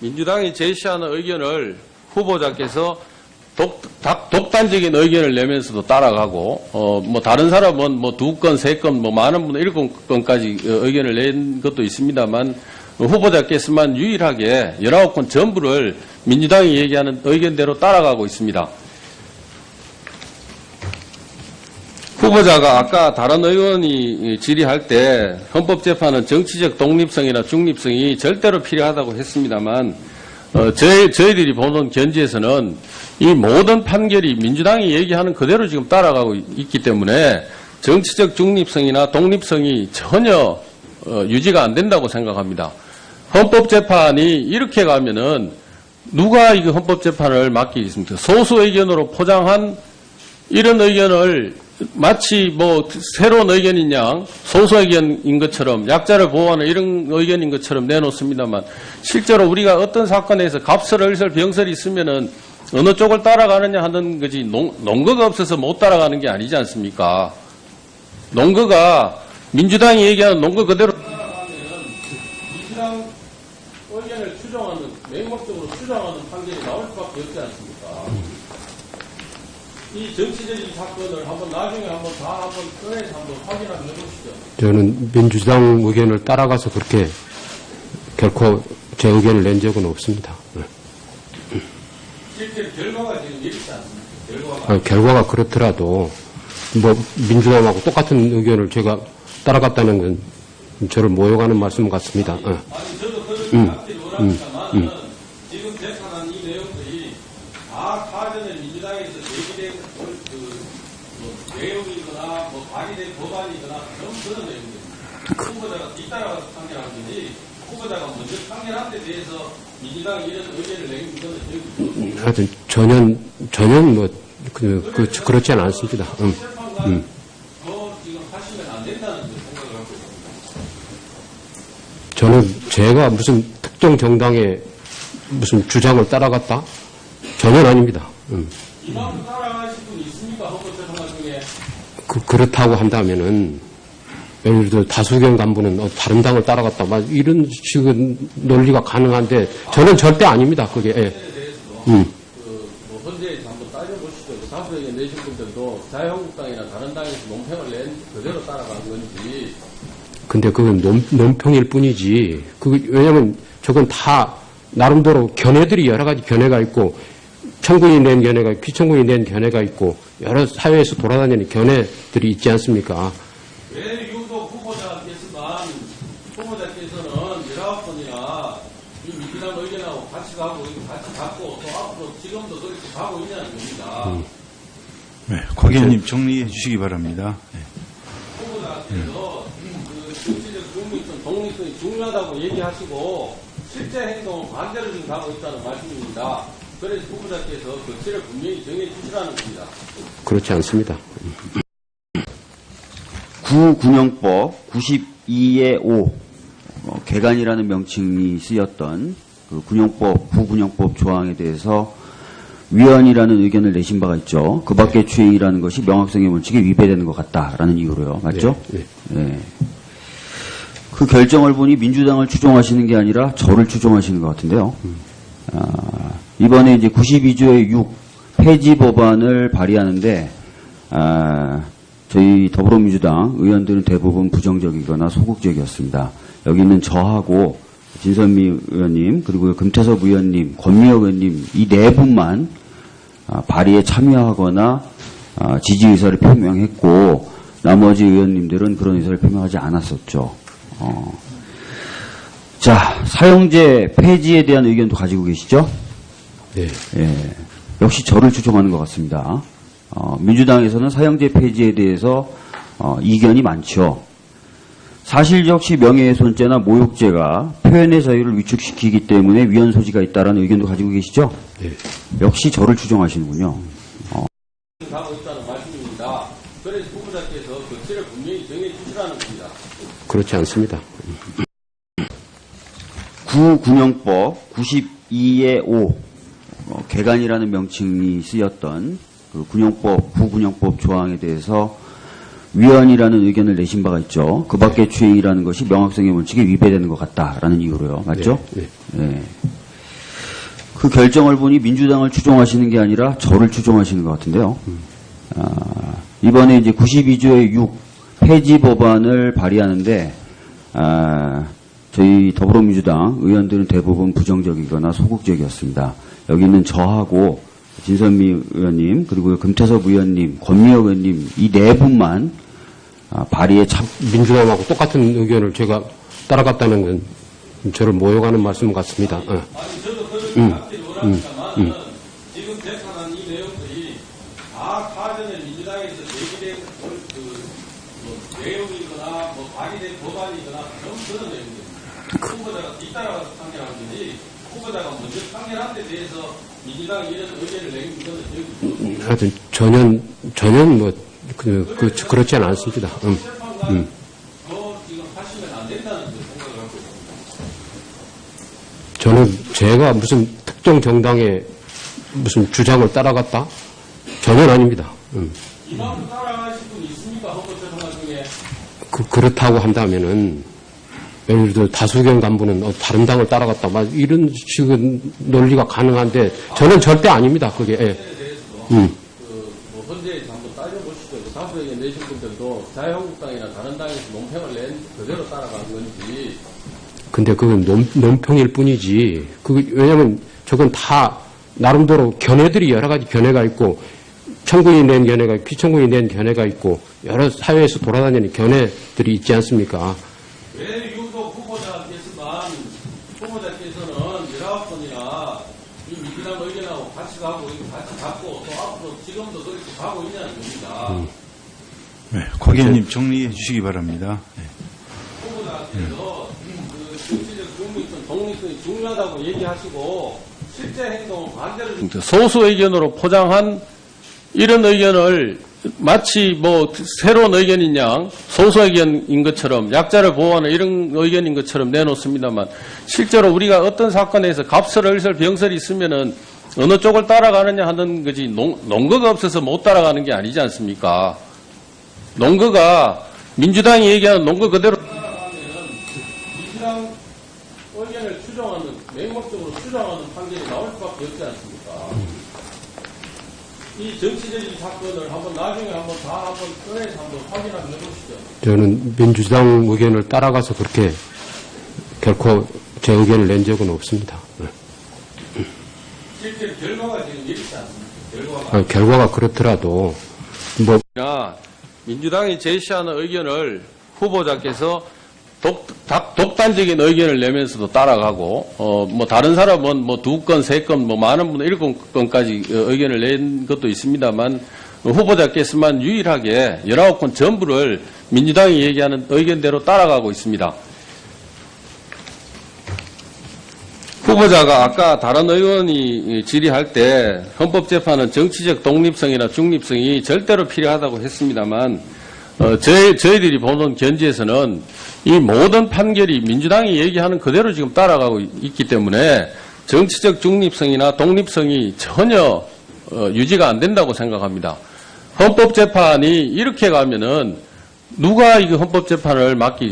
민주당이 제시하는 의견을 후보자께서 독단적인 의견을 내면서도 따라가고, 다른 사람은 2건, 3건, 많은 분은 7건까지 의견을 낸 것도 있습니다만, 후보자께서만 유일하게 19건 전부를 민주당이 얘기하는 의견대로 따라가고 있습니다. 후보자가 아까 다른 의원이 질의할 때 헌법재판은 정치적 독립성이나 중립성이 절대로 필요하다고 했습니다만 저희들이 보는 견지에서는 이 모든 판결이 민주당이 얘기하는 그대로 지금 따라가고 있기 때문에 정치적 중립성이나 독립성이 전혀 유지가 안 된다고 생각합니다. 헌법재판이 이렇게 가면은 누가 이거 헌법재판을 맡기겠습니까? 소수 의견으로 포장한 이런 의견을 마치 새로운 의견인 양 소수 의견인 것처럼 약자를 보호하는 이런 의견인 것처럼 내놓습니다만 실제로 우리가 어떤 사건에서 갑설을설 병설이 있으면은 어느 쪽을 따라가느냐 하는 거지 논거가 없어서 못 따라가는 게 아니지 않습니까? 논거가 민주당이 얘기하는 논거 그대로 따라가면 민주당 의견을 추종하는 맹목적으로 추종하는 판결이 나올 수밖에 없지 않습니까? 이 정치적인 사건을 나중에 다 꺼내서 확인을 해보시죠. 저는 민주당 의견을 따라가서 그렇게 결코 제 의견을 낸 적은 없습니다. 실제 결과가 지금 이렇지 않습니까? 결과가 그렇더라도 민주당하고 똑같은 의견을 제가 따라갔다는 건 저를 모욕하는 말씀 같습니다. 아니 저도 그런 답변이 원합니다만 지금 재판한 이 내용들이 다 사전에 민주당에서 제기된 내용이거나 발의된 법안이거나 그런 내용입니다. 후보자가 뒤따라가서 판결한 거지 후보자가 먼저 판결한 데 대해서 민주당이 이런 의견을 낸 것은 하여튼 전혀 그렇지 않습니다. 더 지금 하시면 안 된다는 생각을 하고 있습니다. 저는 제가 무슨 특정 정당의 무슨 주장을 따라갔다? 전혀 아닙니다. 이만큼 따라가실 분 있습니까? 헌법재판관 중에? 그렇다고 한다면은, 예를 들어 다수경 간부는 다른 당을 따라갔다. 이런 식의 논리가 가능한데, 저는 절대 아닙니다. 그게. 예. 헌재에서 한번 따져보시죠. 다수 의견 내신 분들도 자유한국당이나 다른 당에서 논평을 낸 그대로 따라간 건지. 근데 그건 논평일 뿐이지. 왜냐면 저건 다 나름대로 견해들이 여러 가지 견해가 있고, 청구인이 낸 견해가 있고, 피청구인이 낸 견해가 있고, 여러 사회에서 돌아다니는 견해들이 있지 않습니까? 왜 유독 후보자께서는 19번이나 이 민주당 의견하고 같이 가고, 같이 갖고, 또 앞으로 지금도 그렇게 가고 있냐는 겁니다. 네, 곽 의원님 정리해 주시기 바랍니다. 네. 후보자께서 정치적 중립성, 독립성이 중요하다고 얘기하시고, 실제 행동은 반대로 지금 가고 있다는 말씀입니다. 그래서 후보자께서 거치를 분명히 정해 주시라는 겁니다. 그렇지 않습니다. 구군형법 92의 5 개간이라는 명칭이 쓰였던 그 구군형법 조항에 대해서 위헌이라는 의견을 내신 바가 있죠. 그 밖의 추행이라는 것이 명확성의 원칙에 위배되는 것 같다라는 이유로요. 맞죠? 네. 네. 그 결정을 보니 민주당을 추종하시는 게 아니라 저를 추종하시는 것 같은데요. 이번에 이제 92조의 6 폐지 법안을 발의하는데 저희 더불어민주당 의원들은 대부분 부정적이거나 소극적이었습니다. 여기는 저하고 진선미 의원님 그리고 금태섭 의원님, 권미혁 의원님 이 네 분만 발의에 참여하거나 지지 의사를 표명했고 나머지 의원님들은 그런 의사를 표명하지 않았었죠. 자, 사형제 폐지에 대한 의견도 가지고 계시죠? 네. 예, 역시 저를 추종하는 것 같습니다. 민주당에서는 사형제 폐지에 대해서 이견이 많죠. 사실적시 명예훼손죄나 모욕죄가 표현의 자유를 위축시키기 때문에 위헌 소지가 있다는 의견도 가지고 계시죠? 네. 역시 저를 추종하시는군요. 가고 있다는 말씀입니다. 그래서 후보자께서 거치를 분명히 정해 주시라는 겁니다. 그렇지 않습니다. 구군형법 92의 5 개간이라는 명칭이 쓰였던 그 구군형법 조항에 대해서 위헌이라는 의견을 내신 바가 있죠. 그 밖의 추행이라는 것이 명확성의 원칙에 위배되는 것 같다라는 이유로요. 맞죠? 네. 네. 그 결정을 보니 민주당을 추종하시는 게 아니라 저를 추종하시는 것 같은데요. 이번에 이제 92조의 6 폐지 법안을 발의하는데 저희 더불어민주당 의원들은 대부분 부정적이거나 소극적이었습니다. 여기 있는 저하고 진선미 의원님 그리고 금태섭 의원님, 권미혁 의원님 이 네 분만 발의에 참 민주당하고 똑같은 의견을 제가 따라갔다는 건 저를 모욕하는 말씀 같습니다. 아니 저도 그런 확실히 원합니다만 지금 재판한 이 내용들이 다 사전에 민주당에서 제기된 내용이거나 뭐 발의된 법안이거나 그런 내용입니다. 후보자가 뒤따라가서 판결한 거지 후보자가 먼저 판결한 데 대해서 민주당이 이런 의견을 내는 것은 저희 하여튼 전혀 뭐 그렇지 않습니다. 재판관 더 지금 하시면 안 된다는 생각을 하고 있습니다. 저는 제가 무슨 특정 정당의 무슨 주장을 따라갔다? 전혀 아닙니다. 이만큼 따라가실 분 있습니까? 헌법재판관 중에 그렇다고 한다면은 예를 들어 다수경 간부는 다른 당을 따라갔다 막 이런 식의 논리가 가능한데 저는 절대 아닙니다. 그게. 예. 뭐 헌재에서 한번 따져보시죠. 다수에게 내신 분들도 자유한국당이나 다른 당에서 논평을 낸 그대로 따라간 건지 근데 그건 논평일 뿐이지. 왜냐면 저건 다 나름대로 견해들이 여러 가지 견해가 있고 청구인이 낸 견해가 있고 피청구인이 낸 견해가 있고 여러 사회에서 돌아다니는 견해들이 있지 않습니까? 왜 유독 후보자께서는 19번이나 이 민주당 의견하고 같이 가고 같이 갖고 또 앞으로 지금도 그렇게 가고 있냐는 겁니다. 네, 곽 의원님 정리해 주시기 바랍니다. 네. 후보자께서 그 정치적 중립성, 독립성이 중요하다고 얘기하시고 실제 행동은 반대로 소수 의견으로 포장한 이런 의견을 마치 뭐 새로운 의견인 양 소수 의견인 것처럼 약자를 보호하는 이런 의견인 것처럼 내놓습니다만 실제로 우리가 어떤 사건에서 갑설을설 병설이 있으면은 어느 쪽을 따라가느냐 하는 거지 논거가 없어서 못 따라가는 게 아니지 않습니까? 논거가 민주당이 얘기하는 논거 그대로 따라가면은 민주당 의견을 추종하는 맹목적으로 추종하는 판결이 나올 수밖에 없지 않습니까? 이 정치적인 사건을 한번 나중에 한번 다 한번 꺼내서 한번 확인 한번 해보시죠. 저는 민주당 의견을 따라가서 그렇게 결코 제 의견을 낸 적은 없습니다. 실제 결과가 지금 이렇지 않습니까? 결과가 그렇더라도 뭐 민주당이 제시하는 의견을 후보자께서 독단적인 의견을 내면서도 따라가고, 뭐, 다른 사람은 뭐 2건, 3건, 뭐, 많은 분은 7건까지 의견을 낸 것도 있습니다만, 후보자께서만 유일하게 19건 전부를 민주당이 얘기하는 의견대로 따라가고 있습니다. 후보자가 아까 다른 의원이 질의할 때 헌법재판은 정치적 독립성이나 중립성이 절대로 필요하다고 했습니다만, 저희들이 보는 견지에서는 이 모든 판결이 민주당이 얘기하는 그대로 지금 따라가고 있기 때문에 정치적 중립성이나 독립성이 전혀 유지가 안 된다고 생각합니다. 헌법재판이 이렇게 가면은 누가 이 헌법재판을 맡기